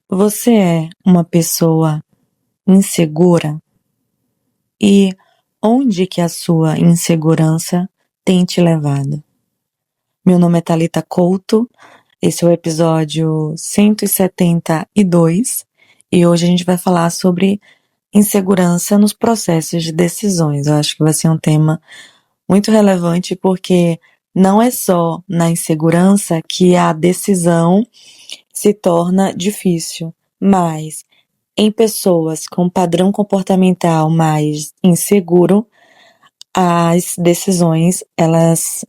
Você é uma pessoa insegura? E onde que a sua insegurança tem te levado? Meu nome é Thalita Couto, esse é o episódio 172 e hoje a gente vai falar sobre insegurança nos processos de decisões. Eu acho que vai ser um tema muito relevante porque não é só na insegurança que a decisão se torna difícil, mas em pessoas com padrão comportamental mais inseguro, as decisões, elas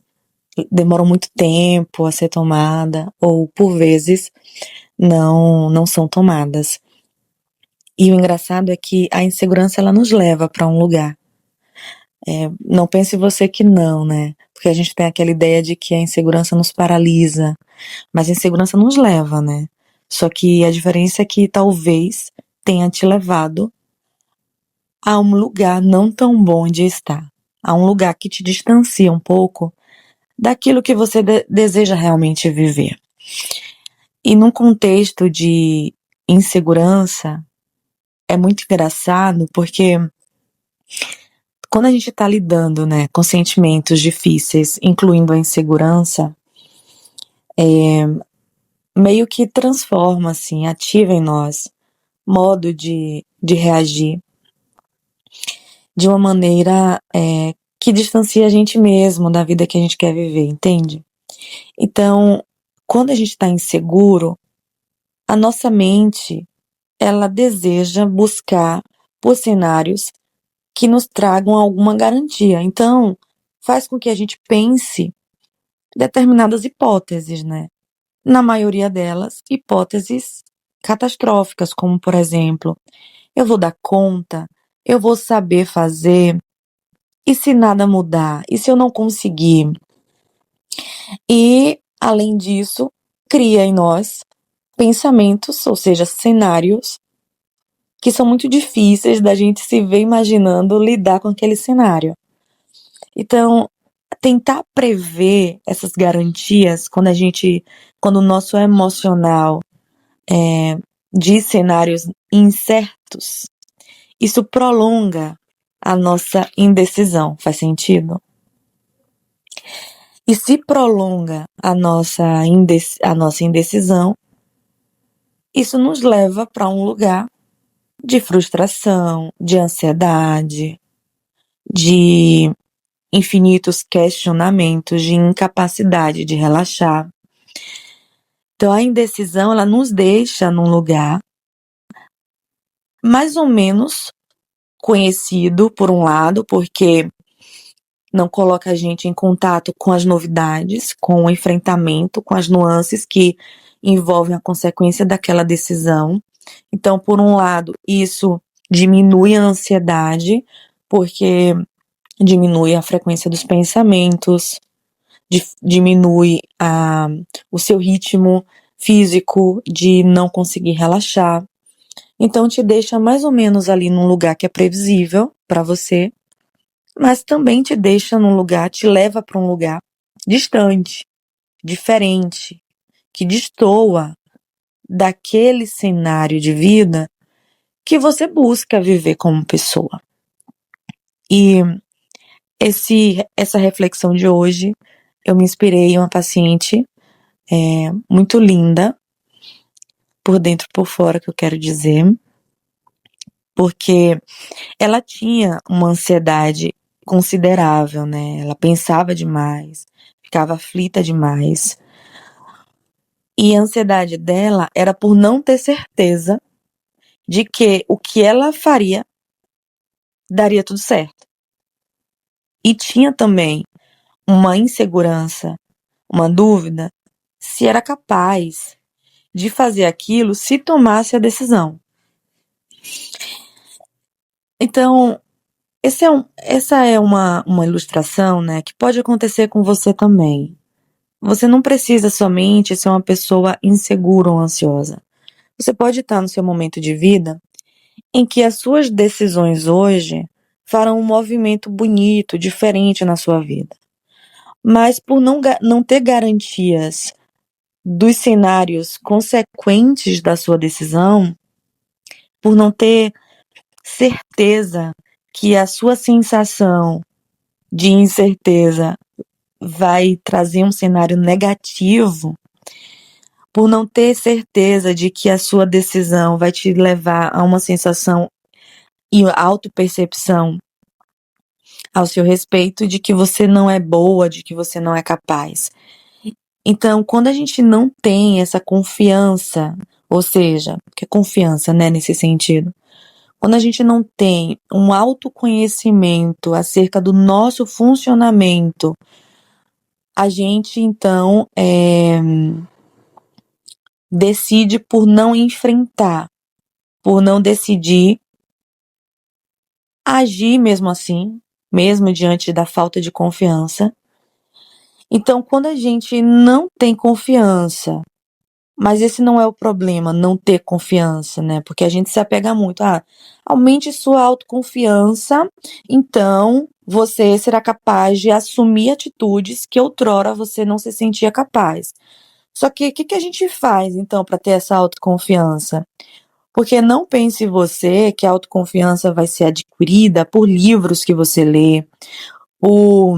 demoram muito tempo a ser tomada ou, por vezes, não são tomadas. E o engraçado é que a insegurança, ela nos leva para um lugar. Não pense você que não, né? Porque a gente tem aquela ideia de que a insegurança nos paralisa, mas a insegurança nos leva, né? Só que a diferença é que talvez tenha te levado a um lugar não tão bom de estar, a um lugar que te distancia um pouco daquilo que você deseja realmente viver. E num contexto de insegurança, é muito engraçado porque quando a gente está lidando, né, com sentimentos difíceis, incluindo a insegurança, meio que transforma, assim, ativa em nós modo de reagir de uma maneira que distancia a gente mesmo da vida que a gente quer viver, entende? Então, quando a gente está inseguro, a nossa mente, ela deseja buscar por cenários que nos tragam alguma garantia. Então, faz com que a gente pense determinadas hipóteses, né? Na maioria delas, hipóteses catastróficas, como, por exemplo, eu vou dar conta, eu vou saber fazer, e se nada mudar? E se eu não conseguir? E, além disso, cria em nós pensamentos, ou seja, cenários, que são muito difíceis da gente se ver imaginando lidar com aquele cenário. Então, tentar prever essas garantias quando o nosso emocional diz cenários incertos, isso prolonga a nossa indecisão. Faz sentido? E se prolonga a nossa indecisão, isso nos leva para um lugar de frustração, de ansiedade, de infinitos questionamentos, de incapacidade de relaxar. Então a indecisão, ela nos deixa num lugar mais ou menos conhecido, por um lado, porque não coloca a gente em contato com as novidades, com o enfrentamento, com as nuances que envolvem a consequência daquela decisão. Então, por um lado, isso diminui a ansiedade, porque diminui a frequência dos pensamentos, diminui o seu ritmo físico de não conseguir relaxar. Então, te deixa mais ou menos ali num lugar que é previsível para você, mas também te deixa num lugar, te leva para um lugar distante, diferente, que destoa daquele cenário de vida que você busca viver como pessoa. E essa reflexão de hoje, eu me inspirei em uma paciente muito linda, por dentro e por fora, que eu quero dizer, porque ela tinha uma ansiedade considerável, né? Ela pensava demais, ficava aflita demais. E a ansiedade dela era por não ter certeza de que o que ela faria daria tudo certo. E tinha também uma insegurança, uma dúvida, se era capaz de fazer aquilo se tomasse a decisão. Então, essa é uma ilustração, né, que pode acontecer com você também. Você não precisa somente ser uma pessoa insegura ou ansiosa. Você pode estar no seu momento de vida em que as suas decisões hoje farão um movimento bonito, diferente na sua vida. Mas por não ter garantias dos cenários consequentes da sua decisão, por não ter certeza que a sua sensação de incerteza vai trazer um cenário negativo, por não ter certeza de que a sua decisão vai te levar a uma sensação e autopercepção ao seu respeito de que você não é boa, de que você não é capaz. Então, quando a gente não tem essa confiança, ou seja, que é confiança, né, nesse sentido, quando a gente não tem um autoconhecimento acerca do nosso funcionamento, a gente então decide por não enfrentar, por não decidir agir mesmo assim, mesmo diante da falta de confiança. Então, quando a gente não tem confiança, mas esse não é o problema, não ter confiança, né? Porque a gente se apega muito. Aumente sua autoconfiança, então você será capaz de assumir atitudes que outrora você não se sentia capaz. Só que o que a gente faz, então, para ter essa autoconfiança? Porque não pense você que a autoconfiança vai ser adquirida por livros que você lê, por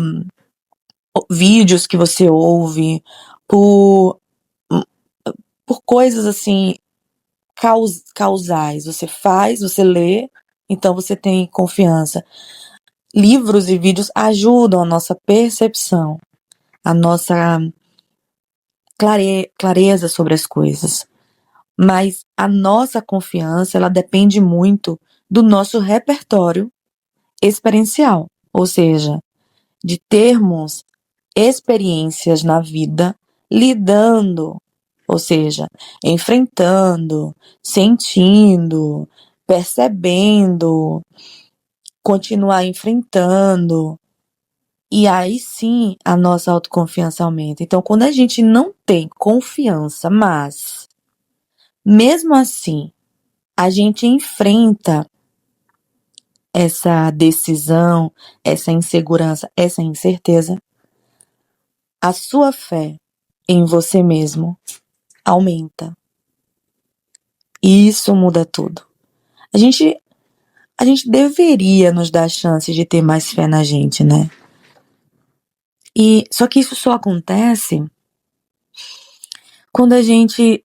vídeos que você ouve, por coisas assim causais. Você faz, você lê, então você tem confiança. Livros e vídeos ajudam a nossa percepção, a nossa clareza sobre as coisas. Mas a nossa confiança, ela depende muito do nosso repertório experiencial, ou seja, de termos experiências na vida lidando, ou seja, enfrentando, sentindo, percebendo, continuar enfrentando. E aí sim a nossa autoconfiança aumenta. Então, quando a gente não tem confiança, mas mesmo assim a gente enfrenta essa decisão, essa insegurança, essa incerteza, a sua fé em você mesmo aumenta. E isso muda tudo. A gente deveria nos dar a chance de ter mais fé na gente, né? E só que isso só acontece quando a gente,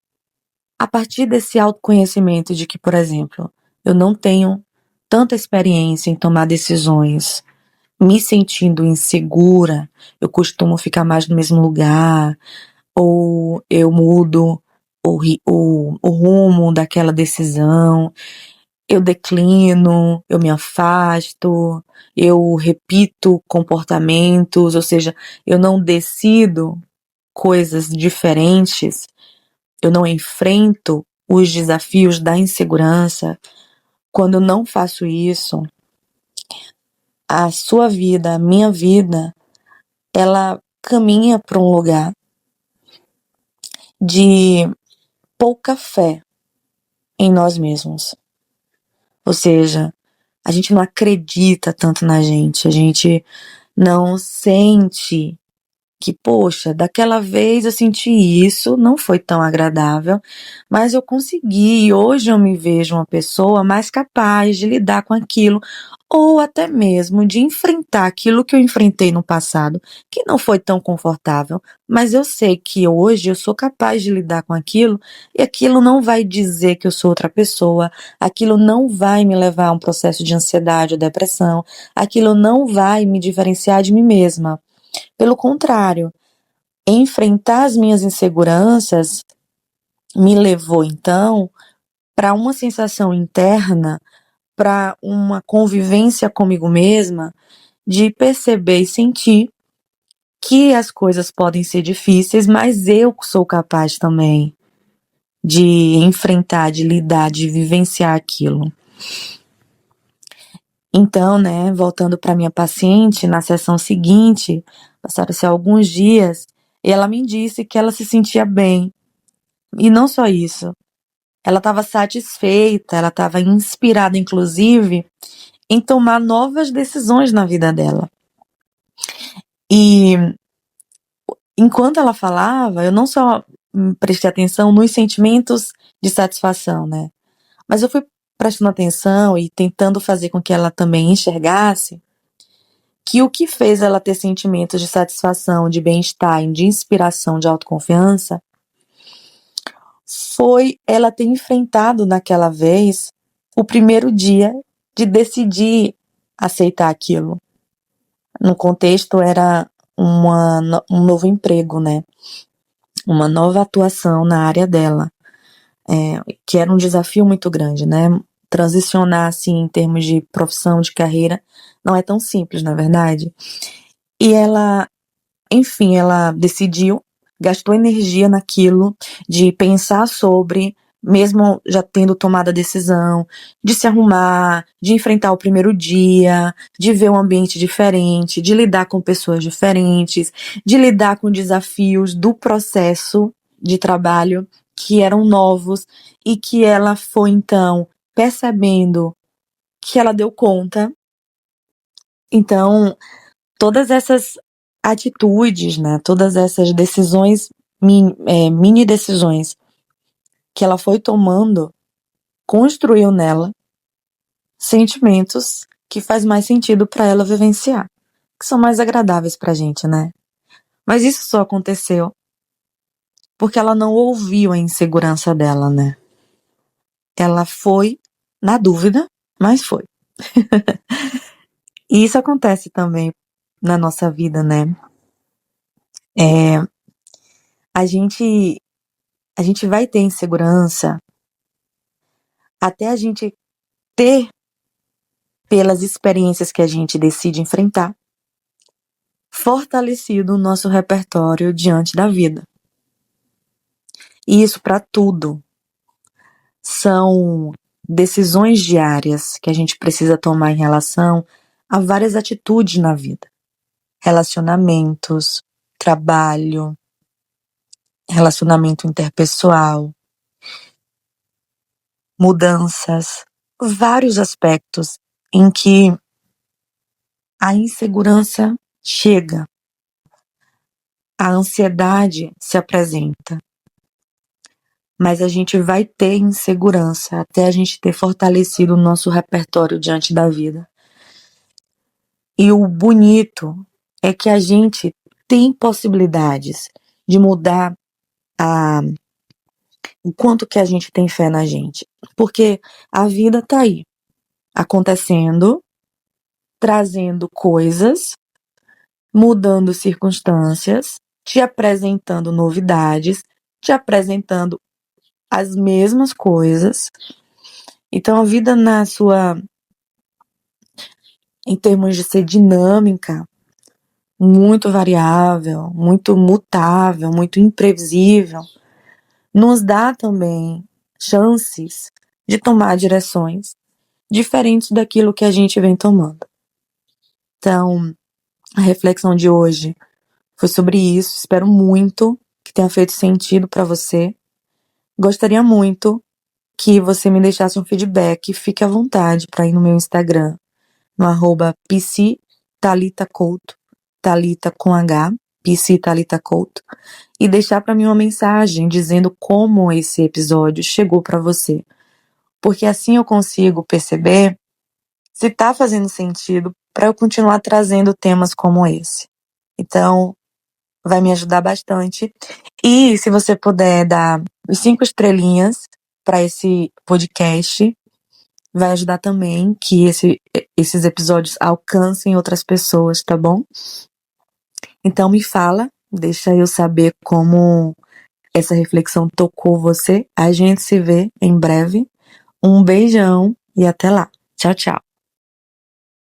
a partir desse autoconhecimento de que, por exemplo, eu não tenho tanta experiência em tomar decisões, me sentindo insegura, eu costumo ficar mais no mesmo lugar, ou eu mudo o rumo daquela decisão, eu declino, eu me afasto, eu repito comportamentos, ou seja, eu não decido coisas diferentes, eu não enfrento os desafios da insegurança. Quando eu não faço isso, a sua vida, a minha vida, ela caminha para um lugar de pouca fé em nós mesmos. Ou seja, a gente não acredita tanto na gente, a gente não sente que, poxa, daquela vez eu senti isso, não foi tão agradável, mas eu consegui e hoje eu me vejo uma pessoa mais capaz de lidar com aquilo, ou até mesmo de enfrentar aquilo que eu enfrentei no passado, que não foi tão confortável, mas eu sei que hoje eu sou capaz de lidar com aquilo e aquilo não vai dizer que eu sou outra pessoa, aquilo não vai me levar a um processo de ansiedade ou depressão, aquilo não vai me diferenciar de mim mesma. Pelo contrário, enfrentar as minhas inseguranças me levou então para uma sensação interna, para uma convivência comigo mesma, de perceber e sentir que as coisas podem ser difíceis, mas eu sou capaz também de enfrentar, de lidar, de vivenciar aquilo. Então, né, voltando para minha paciente, na sessão seguinte, passaram-se alguns dias, e ela me disse que ela se sentia bem. E não só isso, ela estava satisfeita, ela estava inspirada, inclusive, em tomar novas decisões na vida dela. E enquanto ela falava, eu não só prestei atenção nos sentimentos de satisfação, né? Mas eu fui prestando atenção e tentando fazer com que ela também enxergasse que o que fez ela ter sentimentos de satisfação, de bem-estar, de inspiração, de autoconfiança, foi ela ter enfrentado naquela vez o primeiro dia de decidir aceitar aquilo. No contexto era um novo emprego, né? Uma nova atuação na área dela, que era um desafio muito grande, né? Transicionar, assim, em termos de profissão, de carreira, não é tão simples, na verdade. E ela, enfim, ela decidiu, gastou energia naquilo, de pensar sobre, mesmo já tendo tomado a decisão, de se arrumar, de enfrentar o primeiro dia, de ver um ambiente diferente, de lidar com pessoas diferentes, de lidar com desafios do processo de trabalho que eram novos e que ela foi, então, percebendo que ela deu conta. Então, todas essas atitudes, né, todas essas decisões, mini decisões que ela foi tomando, construiu nela sentimentos que faz mais sentido para ela vivenciar, que são mais agradáveis pra gente, né? Mas isso só aconteceu porque ela não ouviu a insegurança dela, né? Ela foi na dúvida, mas foi. E isso acontece também na nossa vida, né? A gente vai ter insegurança até a gente ter, pelas experiências que a gente decide enfrentar, fortalecido o nosso repertório diante da vida. E isso para tudo. São decisões diárias que a gente precisa tomar em relação a várias atitudes na vida. Relacionamentos, trabalho, relacionamento interpessoal, mudanças, vários aspectos em que a insegurança chega, a ansiedade se apresenta, mas a gente vai ter insegurança até a gente ter fortalecido o nosso repertório diante da vida. E o bonito é que a gente tem possibilidades de mudar o quanto que a gente tem fé na gente. Porque a vida tá aí, acontecendo, trazendo coisas, mudando circunstâncias, te apresentando novidades, te apresentando as mesmas coisas. Então a vida em termos de ser dinâmica, muito variável, muito mutável, muito imprevisível, nos dá também chances de tomar direções diferentes daquilo que a gente vem tomando. Então, a reflexão de hoje foi sobre isso. Espero muito que tenha feito sentido para você. Gostaria muito que você me deixasse um feedback. Fique à vontade para ir no meu Instagram, no @psitalita_couto, Talita com H, psitalita_couto, e deixar para mim uma mensagem dizendo como esse episódio chegou para você. Porque assim eu consigo perceber se tá fazendo sentido para eu continuar trazendo temas como esse. Então, vai me ajudar bastante. E se você puder dar os 5 estrelinhas para esse podcast, vai ajudar também que esses episódios alcancem outras pessoas, tá bom? Então me fala, deixa eu saber como essa reflexão tocou você. A gente se vê em breve. Um beijão e até lá. Tchau, tchau.